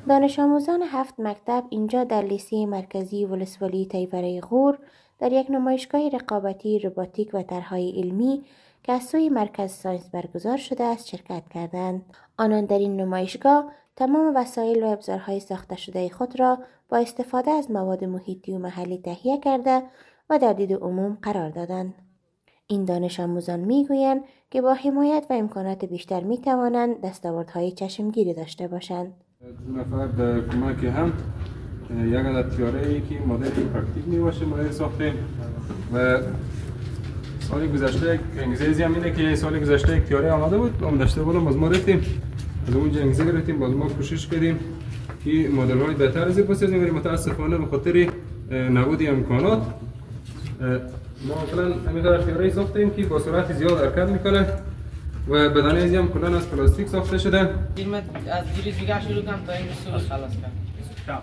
دانش آموزان 7 مکتب اینجا در لیسه مرکزی ولسوالی تیوره غور در یک نمایشگاه رقابتی روباتیک و طرح‌های علمی که از سوی مرکز ساینس برگزار شده است شرکت کردند. آنان در این نمایشگاه تمام وسایل و ابزارهای ساخته شده خود را با استفاده از مواد محیطی و محلی تهیه کرده و در دید عموم قرار دادند. این دانش آموزان میگویند که با حمایت و امکانات بیشتر می توانند دستاوردهای چشمگیری داشته باشند. دو نفر در کمک هم یک عدد تیاره‌ای که مدل پرکتیک می باشه مدل ساختیم و سال گذشته انگیزه هم اینه که سال گذشته یک تیاره آماده بود اون داشته بودم باز ما رفتیم از اونجا انگیزه گرفتیم باز ما کوشش کردیم که مدل های بهتر از این بسازیم ولی متاسفانه به خاطر نبود امکانات ما مثلا همینقدر تیاره ساختیم که با سرعت زیاد حرکت میکنه و بدنه ازی هم کلان از پلاستیک ساخته شده. از دیروز دیگه شروع کنم تا این روز خلاص کنم.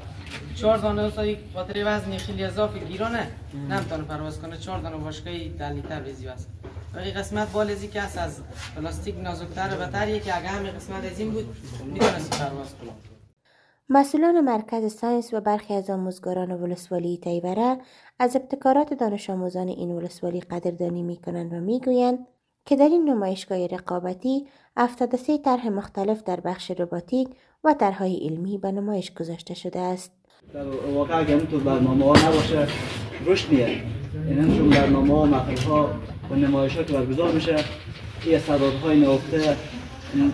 4 دانه استادی خاطر وزن خیلی اضافی گیرانه نمیتونه پرواز کنه. 4 دانه باشگاهی 10 لیتر بزی واسه. ولی قسمت بالزی که از پلاستیک نازکتر و بهتریه که اگه همین قسمت از این بود میتونست پرواز کنه. مسئولان مرکز ساینس و برخی از آموزگاران ولسوالی تیوره از ابتکارات دانش آموزان این ولسوالی قدردانی میکنند و میگویند که در این نمایشگاه رقابتی 73 طرح مختلف در بخش روباتیک و طرح‌های علمی به نمایش گذاشته شده است. در واقع اگر تو برنامه‌ها نباشه رشد میاد. یعنی چون برنامه‌ها مقاله‌ها و نمایش‌ها که برگزار میشه این استعدادهای نهفته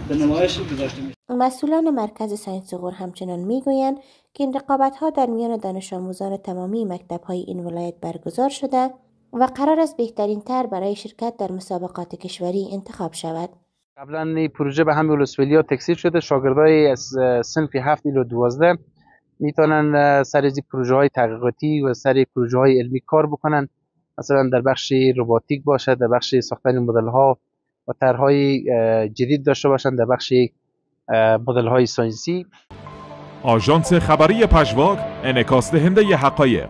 به نمایش گذاشته میشه. مسئولان مرکز ساینس غور همچنان میگویند که این رقابت‌ها در میان دانش آموزان تمامی مکتب‌های این ولایت برگزار شده و قرار است بهترین تر برای شرکت در مسابقات کشوری انتخاب شود. قبلا این پروژه به همه ولسوالی‌ها تکثیر شده. شاگردای از صنف 7 الی 12 میتونن سر از پروژه‌های تحقیقاتی و سر پروژه‌های علمی کار بکنن. مثلا در بخش روباتیک باشه، در بخش ساختن مدل‌ها و طرح‌های جدید داشته باشن، در بخش مدل‌های ساینسی. آژانس خبری پژواک انعکاس دهنده حقایق.